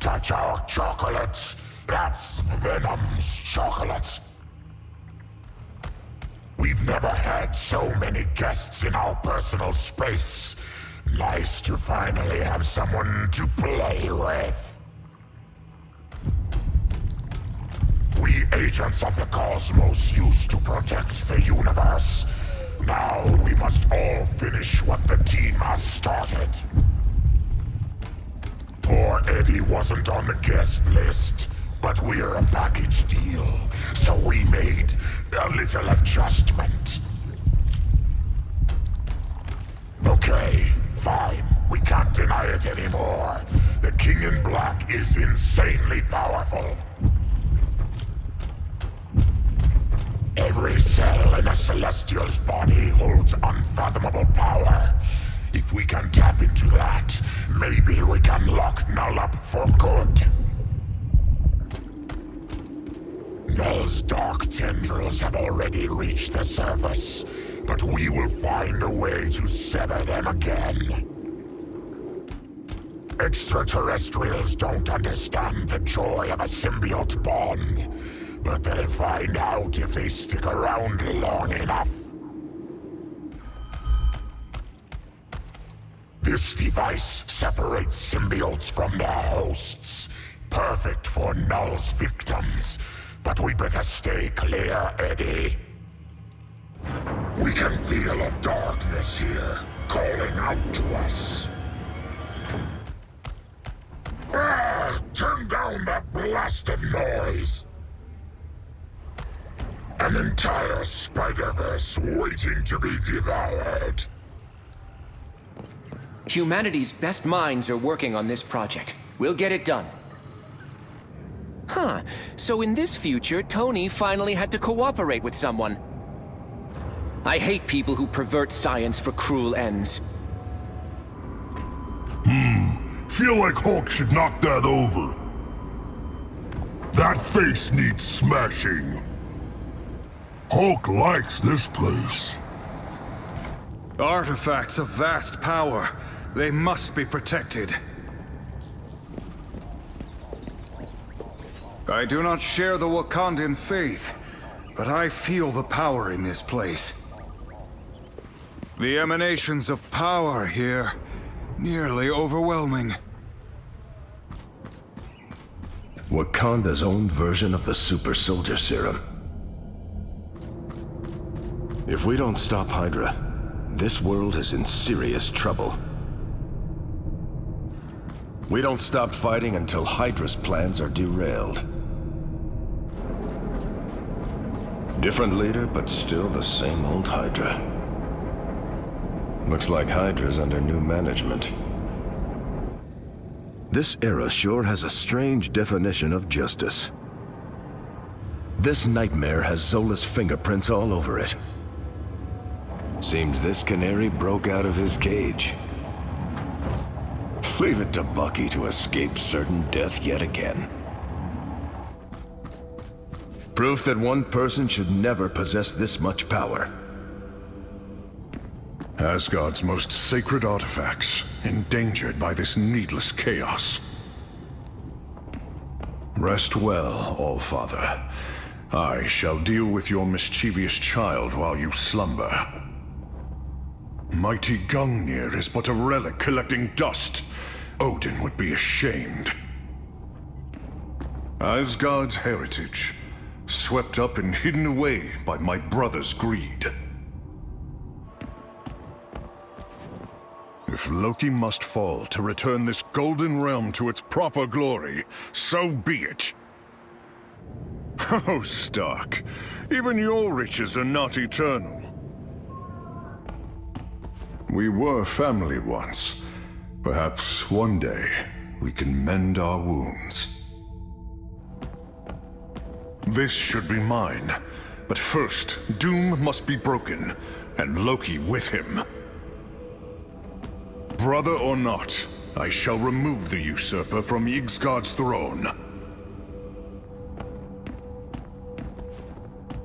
touch our chocolate. That's Venom's chocolate. We've never had so many guests in our personal space. Nice to finally have someone to play with. We agents of the cosmos used to protect the universe. Now we must all finish what the team has started. Poor Eddie wasn't on the guest list, but we're a package deal, so we made a little adjustment. Okay, fine. We can't deny it anymore. The King in Black is insanely powerful. Every cell in a Celestial's body holds unfathomable power. If we can tap into that, maybe we can lock Null up for good. Null's dark tendrils have already reached the surface, but we will find a way to sever them again. Extraterrestrials don't understand the joy of a symbiote bond, but they'll find out if they stick around long enough. This device separates symbiotes from their hosts, perfect for Null's victims. But we better stay clear, Eddie. We can feel a darkness here, calling out to us. Turn down that blasted noise! An entire Spider-Verse waiting to be devoured. Humanity's best minds are working on this project. We'll get it done. Huh. So in this future, Tony finally had to cooperate with someone. I hate people who pervert science for cruel ends. Feel like Hulk should knock that over. That face needs smashing. Hulk likes this place. Artifacts of vast power. They must be protected. I do not share the Wakandan faith, but I feel the power in this place. The emanations of power here, nearly overwhelming. Wakanda's own version of the super soldier serum. If we don't stop Hydra, this world is in serious trouble. We don't stop fighting until Hydra's plans are derailed. Different leader, but still the same old Hydra. Looks like Hydra's under new management. This era sure has a strange definition of justice. This nightmare has Zola's fingerprints all over it. Seems this canary broke out of his cage. Leave it to Bucky to escape certain death yet again. Proof that one person should never possess this much power. Asgard's most sacred artifacts, endangered by this needless chaos. Rest well, All-Father. I shall deal with your mischievous child while you slumber. Mighty Gungnir is but a relic collecting dust. Odin would be ashamed. Asgard's heritage, swept up and hidden away by my brother's greed. If Loki must fall to return this golden realm to its proper glory, so be it. Oh, Stark, even your riches are not eternal. We were family once. Perhaps one day we can mend our wounds. This should be mine, but first, Doom must be broken, and Loki with him. Brother or not, I shall remove the usurper from Yggsgard's throne.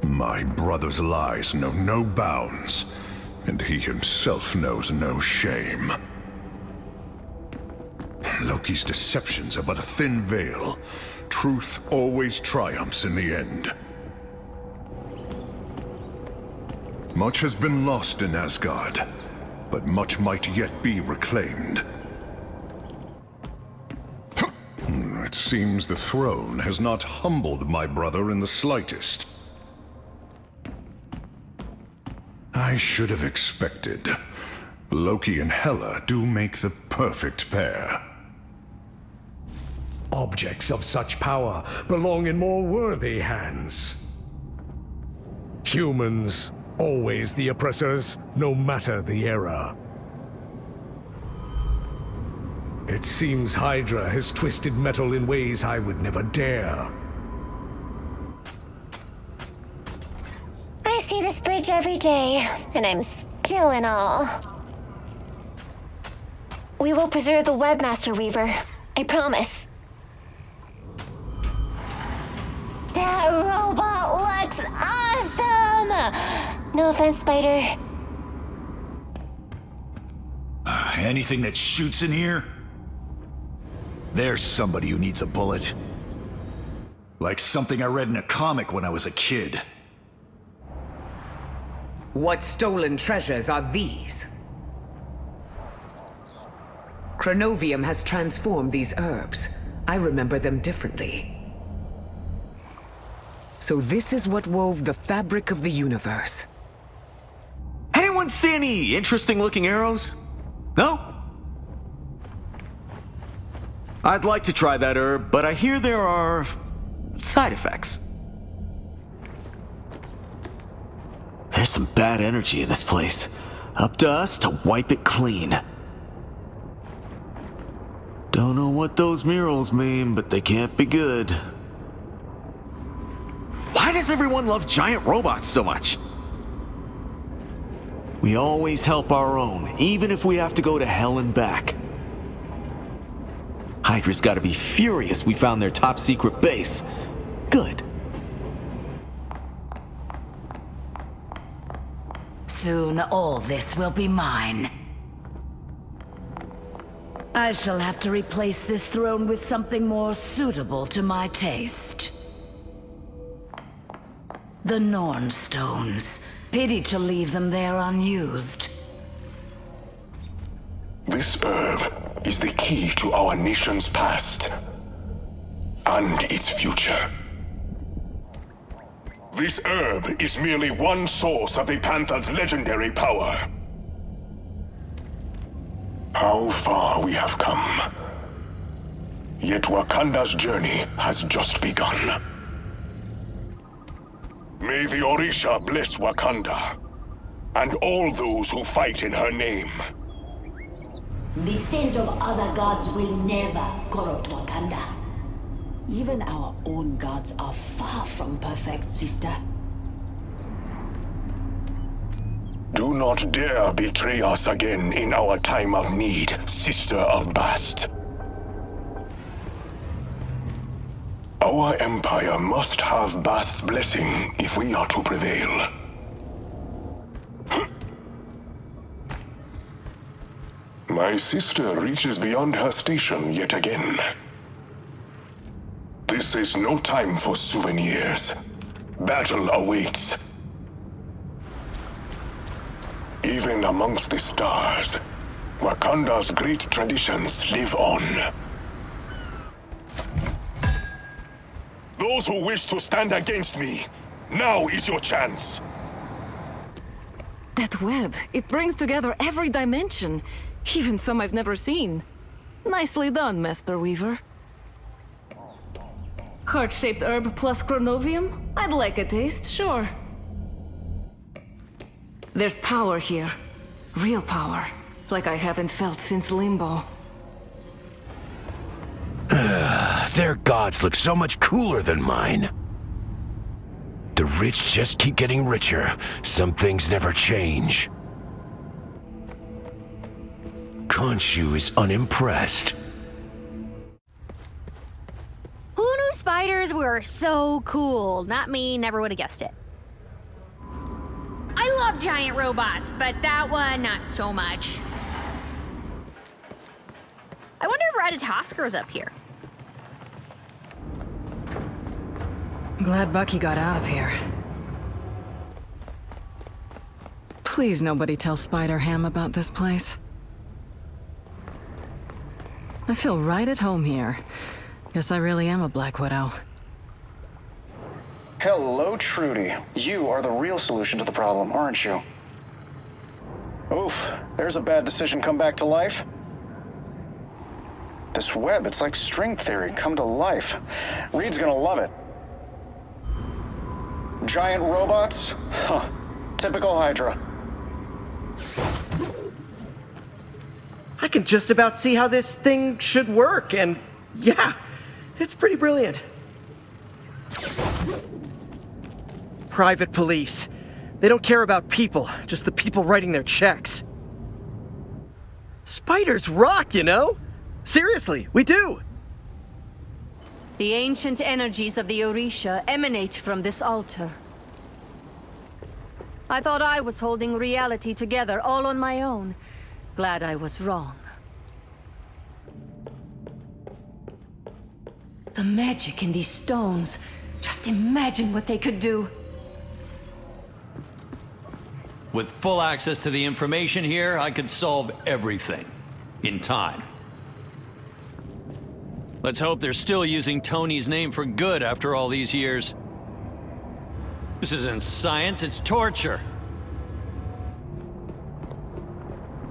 My brother's lies know no bounds, and he himself knows no shame. Loki's deceptions are but a thin veil. Truth always triumphs in the end. Much has been lost in Asgard, but much might yet be reclaimed. It seems the throne has not humbled my brother in the slightest. I should have expected. Loki and Hela do make the perfect pair. Objects of such power belong in more worthy hands. Humans, always the oppressors, no matter the era. It seems Hydra has twisted metal in ways I would never dare. I see this bridge every day, and I'm still in awe. We will preserve the Webmaster Weaver. I promise. That robot looks awesome! No offense, Spider. Anything that shoots in here? There's somebody who needs a bullet. Like something I read in a comic when I was a kid. What stolen treasures are these? Chronovium has transformed these herbs. I remember them differently. So this is what wove the fabric of the universe. Anyone see any interesting-looking arrows? No? I'd like to try that herb, but I hear there are side effects. There's some bad energy in this place. Up to us to wipe it clean. Don't know what those murals mean, but they can't be good. Why does everyone love giant robots so much? We always help our own, even if we have to go to hell and back. Hydra's gotta be furious we found their top secret base. Good. Soon all this will be mine. I shall have to replace this throne with something more suitable to my taste. The Norn Stones. Pity to leave them there unused. This herb is the key to our nation's past and its future. This herb is merely one source of the Panther's legendary power. How far we have come. Yet Wakanda's journey has just begun. May the Orisha bless Wakanda, and all those who fight in her name. The tales of other gods will never corrupt Wakanda. Even our own gods are far from perfect, sister. Do not dare betray us again in our time of need, Sister of Bast. Our empire must have Bast's blessing if we are to prevail. My sister reaches beyond her station yet again. This is no time for souvenirs. Battle awaits. Even amongst the stars, Wakanda's great traditions live on. Those who wish to stand against me, now is your chance. That web, it brings together every dimension, even some I've never seen. Nicely done, Master Weaver. Heart-shaped herb plus chronovium? I'd like a taste, sure. There's power here. Real power. Like I haven't felt since Limbo. Their gods look so much cooler than mine. The rich just keep getting richer. Some things never change. Khonshu is unimpressed. Who knew spiders were so cool? Not me, never would have guessed it. I love giant robots, but that one, not so much. I wonder if Rattatasker's up here. Glad Bucky got out of here. Please nobody tell Spider-Ham about this place. I feel right at home here. Guess I really am a Black Widow. Hello, Trudy. You are the real solution to the problem, aren't you? Oof, there's a bad decision come back to life. This web, it's like string theory come to life. Reed's gonna love it. Giant robots? Huh. Typical Hydra. I can just about see how this thing should work, and yeah, it's pretty brilliant. Private police. They don't care about people, just the people writing their checks. Spiders rock, you know? Seriously, we do. The ancient energies of the Orisha emanate from this altar. I thought I was holding reality together all on my own. Glad I was wrong. The magic in these stones. Just imagine what they could do. With full access to the information here, I could solve everything. In time. Let's hope they're still using Tony's name for good after all these years. This isn't science, it's torture.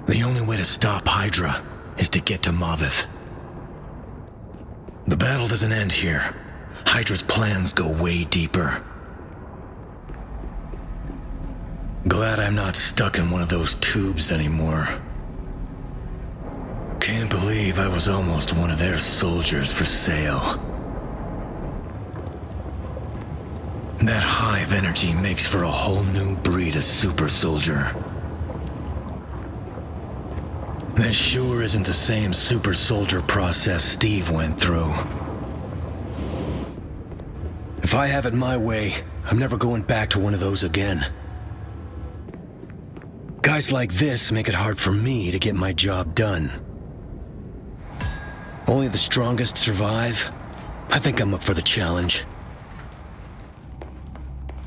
The only way to stop Hydra is to get to Maveth. The battle doesn't end here. Hydra's plans go way deeper. Glad I'm not stuck in one of those tubes anymore. Can't believe I was almost one of their soldiers for sale. That hive energy makes for a whole new breed of super soldier. That sure isn't the same super soldier process Steve went through. If I have it my way, I'm never going back to one of those again. Guys like this make it hard for me to get my job done. Only the strongest survive. I think I'm up for the challenge.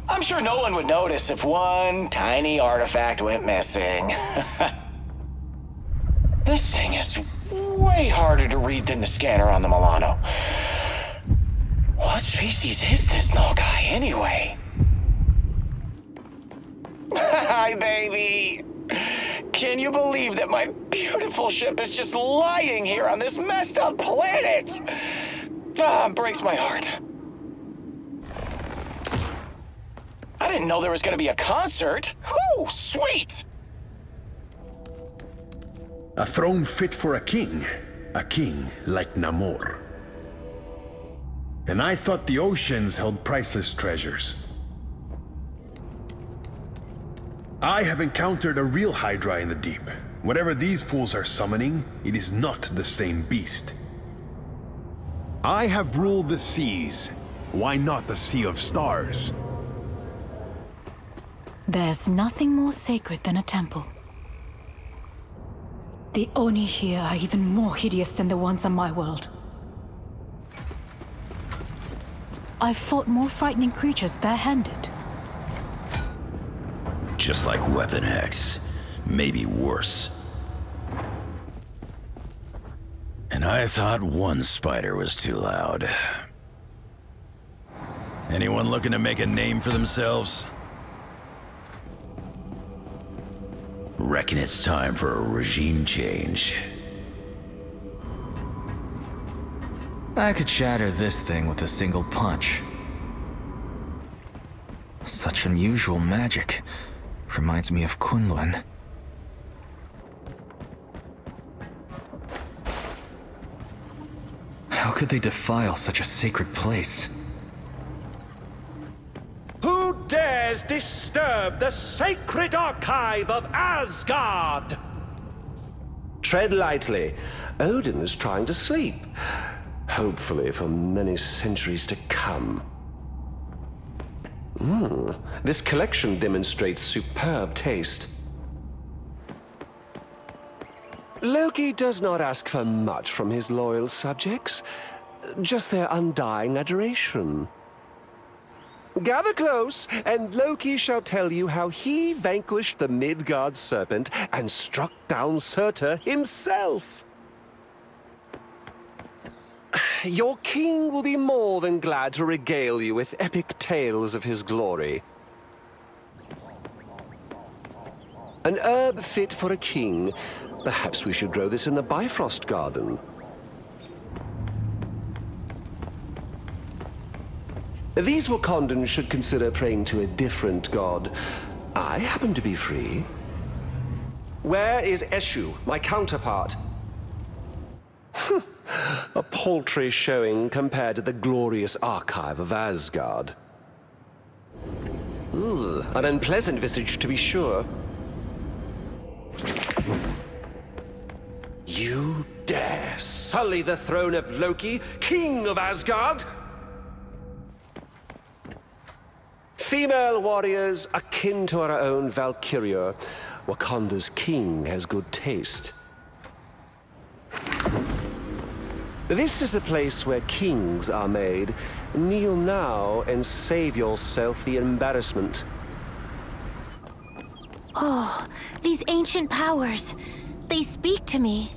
I'm sure no one would notice if one tiny artifact went missing. This thing is way harder to read than the scanner on the Milano. What species is this Hawkeye anyway? Hi, baby. Can you believe that my beautiful ship is just lying here on this messed up planet? It breaks my heart. I didn't know there was going to be a concert. Oh, sweet! A throne fit for a king like Namor. And I thought the oceans held priceless treasures. I have encountered a real Hydra in the deep. Whatever these fools are summoning, it is not the same beast. I have ruled the seas. Why not the Sea of Stars? There's nothing more sacred than a temple. The Oni here are even more hideous than the ones on my world. I've fought more frightening creatures barehanded. Just like Weapon X, maybe worse. And I thought one spider was too loud. Anyone looking to make a name for themselves? Reckon it's time for a regime change. I could shatter this thing with a single punch. Such unusual magic. Reminds me of Kunlun. How could they defile such a sacred place? Who dares disturb the sacred archive of Yggsgard? Tread lightly. Odin is trying to sleep. Hopefully for many centuries to come. This collection demonstrates superb taste. Loki does not ask for much from his loyal subjects, just their undying adoration. Gather close, and Loki shall tell you how he vanquished the Midgard serpent and struck down Surtur himself. Your king will be more than glad to regale you with epic tales of his glory. An herb fit for a king. Perhaps we should grow this in the Bifrost Garden. These Wakandans should consider praying to a different god. I happen to be free. Where is Eshu, my counterpart? A paltry showing compared to the glorious archive of Asgard. Ooh, an unpleasant visage to be sure. You dare sully the throne of Loki, king of Asgard? Female warriors akin to our own Valkyria, Wakanda's king has good taste. This is the place where kings are made. Kneel now and save yourself the embarrassment. Oh, these ancient powers. They speak to me.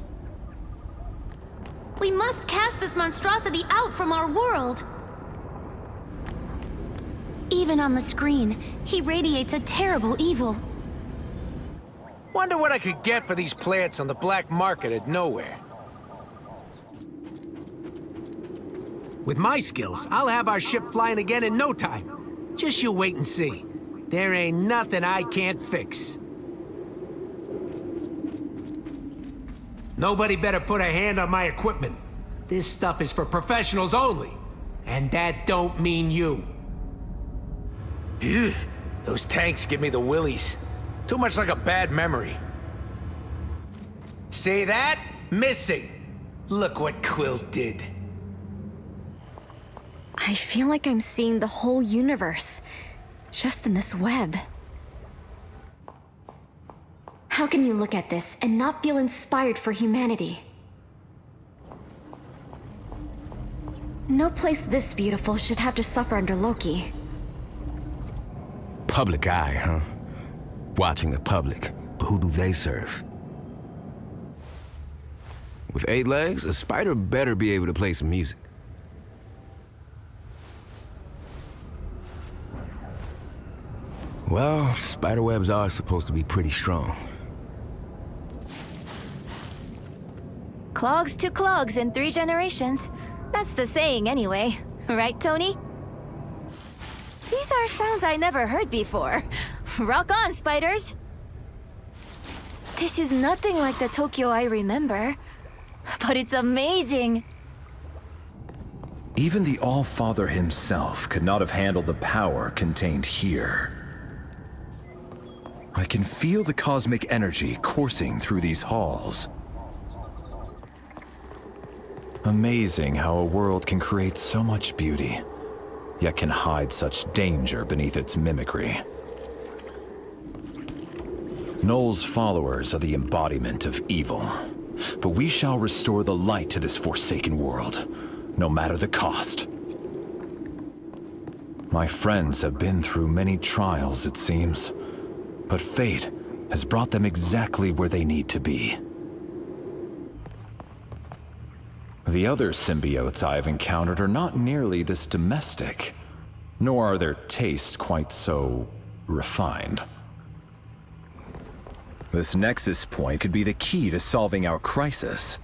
We must cast this monstrosity out from our world. Even on the screen, he radiates a terrible evil. Wonder what I could get for these plants on the black market at nowhere. With my skills, I'll have our ship flying again in no time. Just you wait and see. There ain't nothing I can't fix. Nobody better put a hand on my equipment. This stuff is for professionals only. And that don't mean you. Ugh, those tanks give me the willies. Too much like a bad memory. See that? Missing. Look what Quill did. I feel like I'm seeing the whole universe, just in this web. How can you look at this and not feel inspired for humanity? No place this beautiful should have to suffer under Loki. Public eye, huh? Watching the public, but who do they serve? With 8 legs, a spider better be able to play some music. Well, spiderwebs are supposed to be pretty strong. Clogs to clogs in 3 generations. That's the saying anyway. Right, Tony? These are sounds I never heard before. Rock on, spiders! This is nothing like the Tokyo I remember. But it's amazing! Even the All-Father himself could not have handled the power contained here. I can feel the cosmic energy coursing through these halls. Amazing how a world can create so much beauty, yet can hide such danger beneath its mimicry. Null's followers are the embodiment of evil, but we shall restore the light to this forsaken world, no matter the cost. My friends have been through many trials, it seems, but fate has brought them exactly where they need to be. The other symbiotes I have encountered are not nearly this domestic, nor are their tastes quite so refined. This nexus point could be the key to solving our crisis.